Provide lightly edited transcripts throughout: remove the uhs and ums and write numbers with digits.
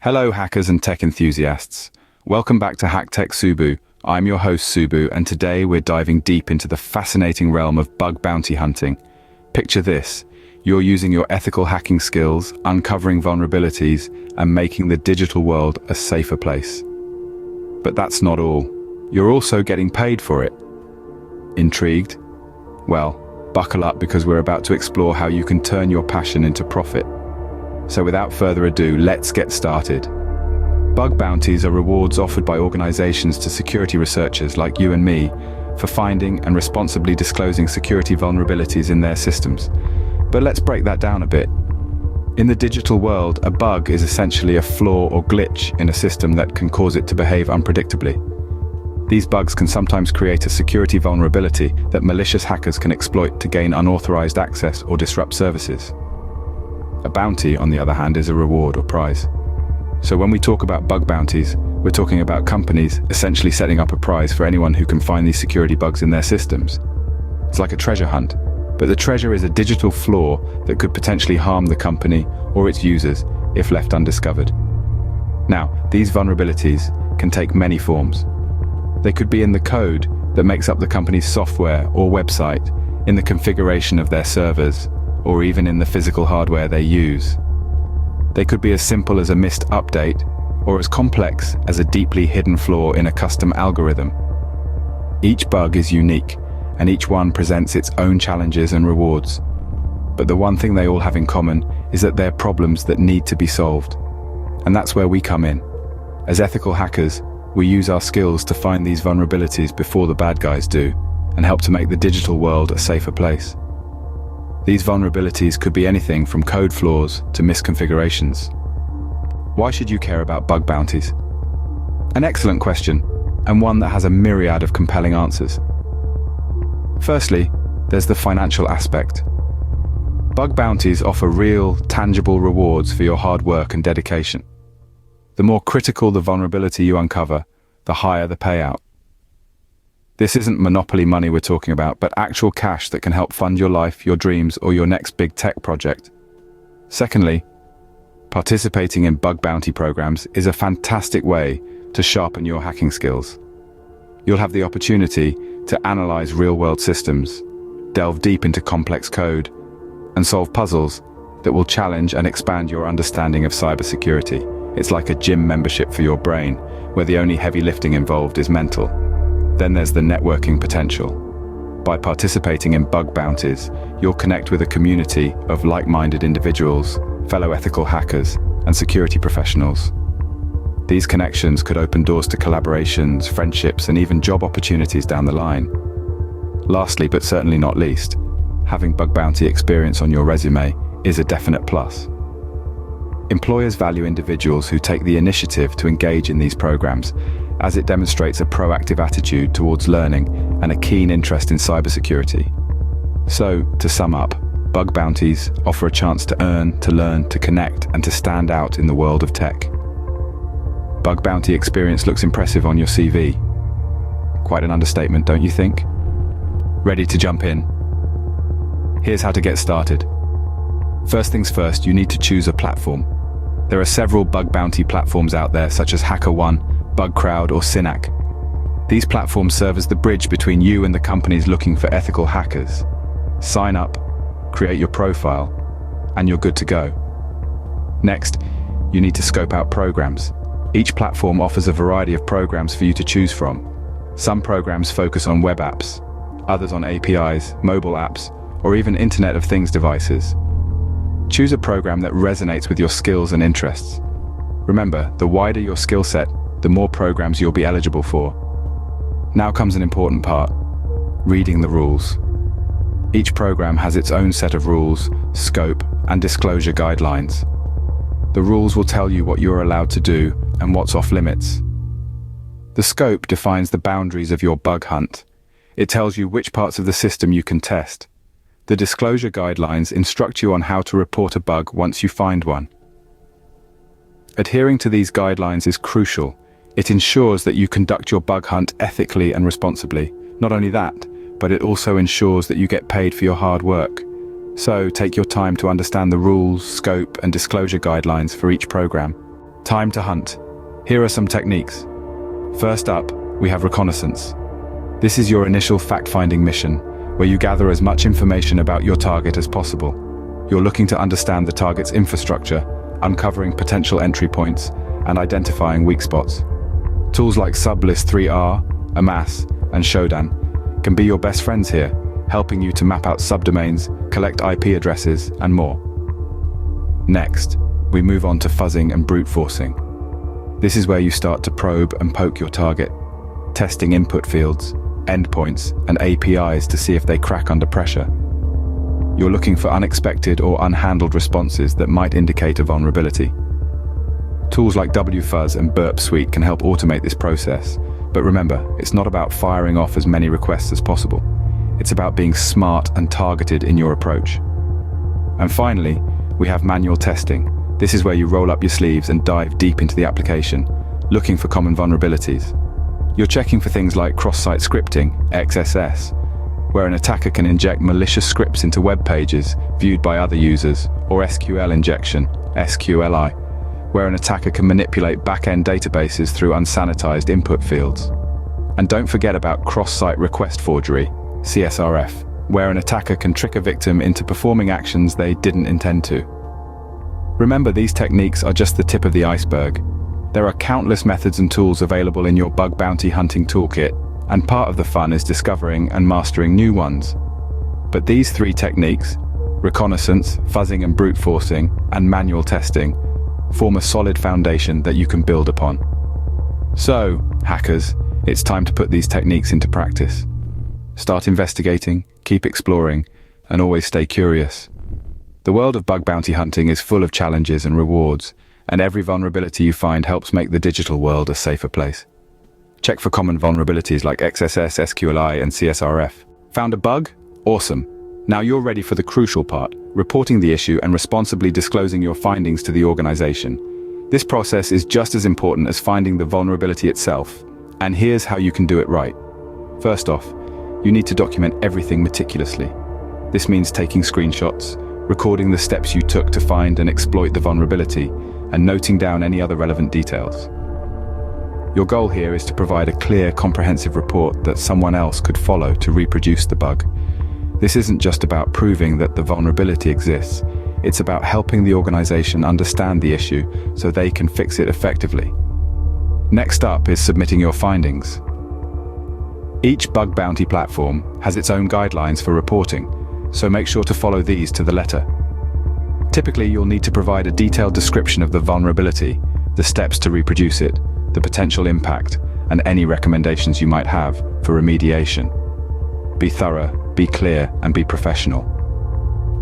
Hello hackers and tech enthusiasts. Welcome back to HackTech Subu. I'm your host Subu, and today we're diving deep into the fascinating realm of bug bounty hunting. Picture this: you're using your ethical hacking skills, uncovering vulnerabilities, and making the digital world a safer place. But that's not all. You're also getting paid for it. Intrigued? Well, buckle up because we're about to explore how you can turn your passion into profit. So without further ado, let's get started. Bug bounties are rewards offered by organizations to security researchers like you and me for finding and responsibly disclosing security vulnerabilities in their systems. But let's break that down a bit. In the digital world, a bug is essentially a flaw or glitch in a system that can cause it to behave unpredictably. These bugs can sometimes create a security vulnerability that malicious hackers can exploit to gain unauthorized access or disrupt services. A bounty, on the other hand, is a reward or prize. So when we talk about bug bounties, we're talking about companies essentially setting up a prize for anyone who can find these security bugs in their systems. It's like a treasure hunt, but the treasure is a digital flaw that could potentially harm the company or its users if left undiscovered. Now, these vulnerabilities can take many forms. They could be in the code that makes up the company's software or website, in the configuration of their servers, or even in the physical hardware they use. They could be as simple as a missed update, or as complex as a deeply hidden flaw in a custom algorithm. Each bug is unique, and each one presents its own challenges and rewards. But the one thing they all have in common is that they're problems that need to be solved. And that's where we come in. As ethical hackers, we use our skills to find these vulnerabilities before the bad guys do, and help to make the digital world a safer place. These vulnerabilities could be anything from code flaws to misconfigurations. Why should you care about bug bounties? An excellent question, and one that has a myriad of compelling answers. Firstly, there's the financial aspect. Bug bounties offer real, tangible rewards for your hard work and dedication. The more critical the vulnerability you uncover, the higher the payout. This isn't monopoly money we're talking about, but actual cash that can help fund your life, your dreams, or your next big tech project. Secondly, participating in bug bounty programs is a fantastic way to sharpen your hacking skills. You'll have the opportunity to analyze real-world systems, delve deep into complex code, and solve puzzles that will challenge and expand your understanding of cybersecurity. It's like a gym membership for your brain, where the only heavy lifting involved is mental. Then there's the networking potential. By participating in bug bounties, you'll connect with a community of like-minded individuals, fellow ethical hackers, and security professionals. These connections could open doors to collaborations, friendships, and even job opportunities down the line. Lastly, but certainly not least, having bug bounty experience on your resume is a definite plus. Employers value individuals who take the initiative to engage in these programs, as it demonstrates a proactive attitude towards learning and a keen interest in cybersecurity. So, to sum up, bug bounties offer a chance to earn, to learn, to connect, and to stand out in the world of tech. Bug bounty experience looks impressive on your CV. Quite an understatement, don't you think? Ready to jump in? Here's how to get started. First things first, you need to choose a platform. There are several bug bounty platforms out there, such as HackerOne, BugCrowd, or Synack. These platforms serve as the bridge between you and the companies looking for ethical hackers. Sign up, create your profile, and you're good to go. Next, you need to scope out programs. Each platform offers a variety of programs for you to choose from. Some programs focus on web apps, others on APIs, mobile apps, or even Internet of Things devices. Choose a program that resonates with your skills and interests. Remember, the wider your skill set, the more programs you'll be eligible for. Now comes an important part: reading the rules. Each program has its own set of rules, scope, and disclosure guidelines. The rules will tell you what you're allowed to do and what's off limits. The scope defines the boundaries of your bug hunt. It tells you which parts of the system you can test. The disclosure guidelines instruct you on how to report a bug once you find one. Adhering to these guidelines is crucial. It ensures that you conduct your bug hunt ethically and responsibly. Not only that, but it also ensures that you get paid for your hard work. So take your time to understand the rules, scope, and disclosure guidelines for each program. Time to hunt. Here are some techniques. First up, we have reconnaissance. This is your initial fact-finding mission, where you gather as much information about your target as possible. You're looking to understand the target's infrastructure, uncovering potential entry points, and identifying weak spots. Tools like Sublist 3R, Amass, and Shodan can be your best friends here, helping you to map out subdomains, collect IP addresses, and more. Next, we move on to fuzzing and brute forcing. This is where you start to probe and poke your target, testing input fields, endpoints, and APIs to see if they crack under pressure. You're looking for unexpected or unhandled responses that might indicate a vulnerability. Tools like WFuzz and Burp Suite can help automate this process, but remember, it's not about firing off as many requests as possible. It's about being smart and targeted in your approach. And finally, we have manual testing. This is where you roll up your sleeves and dive deep into the application, looking for common vulnerabilities. You're checking for things like cross-site scripting, XSS, where an attacker can inject malicious scripts into web pages viewed by other users, or SQL injection, SQLI, where an attacker can manipulate back-end databases through unsanitized input fields. And don't forget about cross-site request forgery, CSRF, where an attacker can trick a victim into performing actions they didn't intend to. Remember, these techniques are just the tip of the iceberg. There are countless methods and tools available in your bug bounty hunting toolkit, and part of the fun is discovering and mastering new ones. But these three techniques, reconnaissance, fuzzing and brute forcing, and manual testing, form a solid foundation that you can build upon. So, hackers, it's time to put these techniques into practice. Start investigating, keep exploring, and always stay curious. The world of bug bounty hunting is full of challenges and rewards, and every vulnerability you find helps make the digital world a safer place. Check for common vulnerabilities like XSS, SQLI, and CSRF. Found a bug? Awesome. Now you're ready for the crucial part, reporting the issue and responsibly disclosing your findings to the organization. This process is just as important as finding the vulnerability itself, and here's how you can do it right. First off, you need to document everything meticulously. This means taking screenshots, recording the steps you took to find and exploit the vulnerability, and noting down any other relevant details. Your goal here is to provide a clear, comprehensive report that someone else could follow to reproduce the bug. This isn't just about proving that the vulnerability exists, it's about helping the organization understand the issue so they can fix it effectively. Next up is submitting your findings. Each bug bounty platform has its own guidelines for reporting, so make sure to follow these to the letter. Typically, you'll need to provide a detailed description of the vulnerability, the steps to reproduce it, the potential impact, and any recommendations you might have for remediation. Be thorough, be clear, and be professional.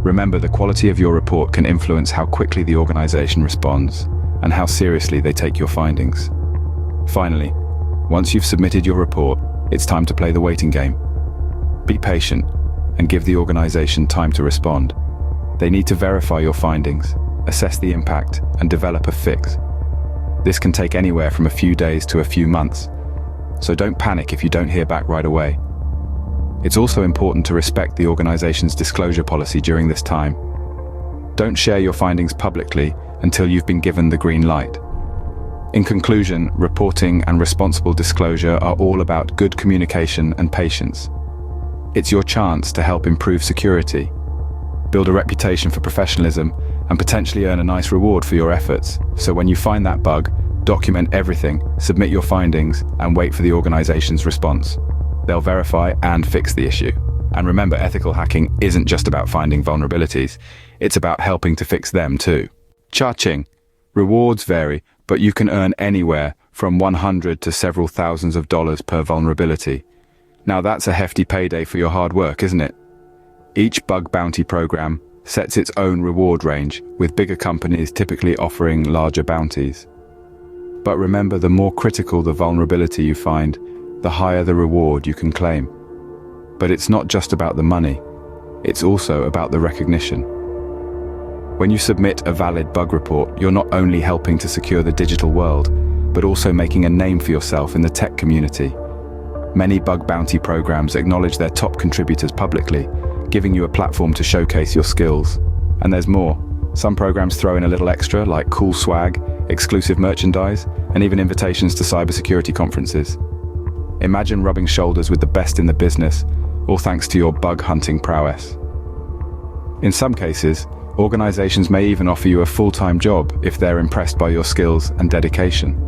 Remember, the quality of your report can influence how quickly the organization responds and how seriously they take your findings. Finally, once you've submitted your report, it's time to play the waiting game. Be patient and give the organization time to respond. They need to verify your findings, assess the impact, and develop a fix. This can take anywhere from a few days to a few months, so don't panic if you don't hear back right away. It's also important to respect the organization's disclosure policy during this time. Don't share your findings publicly until you've been given the green light. In conclusion, reporting and responsible disclosure are all about good communication and patience. It's your chance to help improve security, build a reputation for professionalism, and potentially earn a nice reward for your efforts. So when you find that bug, document everything, submit your findings, and wait for the organization's response. They'll verify and fix the issue. And remember, ethical hacking isn't just about finding vulnerabilities, it's about helping to fix them too. Cha-ching. Rewards vary, but you can earn anywhere from $100 to several thousands of dollars per vulnerability. Now that's a hefty payday for your hard work, isn't it? Each bug bounty program sets its own reward range, with bigger companies typically offering larger bounties. But remember, the more critical the vulnerability you find, the higher the reward you can claim. But it's not just about the money, it's also about the recognition. When you submit a valid bug report, you're not only helping to secure the digital world, but also making a name for yourself in the tech community. Many bug bounty programs acknowledge their top contributors publicly, giving you a platform to showcase your skills. And there's more. Some programs throw in a little extra, like cool swag, exclusive merchandise, and even invitations to cybersecurity conferences. Imagine rubbing shoulders with the best in the business, all thanks to your bug hunting prowess. In some cases, organizations may even offer you a full-time job if they're impressed by your skills and dedication.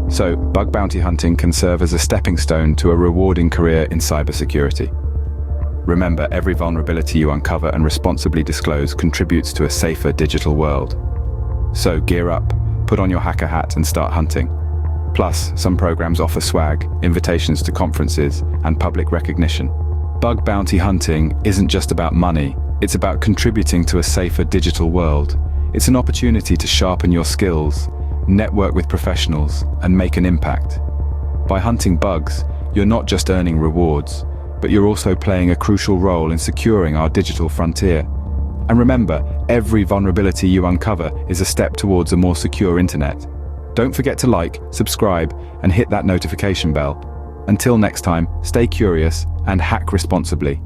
So, bug bounty hunting can serve as a stepping stone to a rewarding career in cybersecurity. Remember, every vulnerability you uncover and responsibly disclose contributes to a safer digital world. So, gear up, put on your hacker hat and start hunting. Plus, some programs offer swag, invitations to conferences, and public recognition. Bug bounty hunting isn't just about money, it's about contributing to a safer digital world. It's an opportunity to sharpen your skills, network with professionals, and make an impact. By hunting bugs, you're not just earning rewards, but you're also playing a crucial role in securing our digital frontier. And remember, every vulnerability you uncover is a step towards a more secure internet. Don't forget to like, subscribe, and hit that notification bell. Until next time, stay curious and hack responsibly.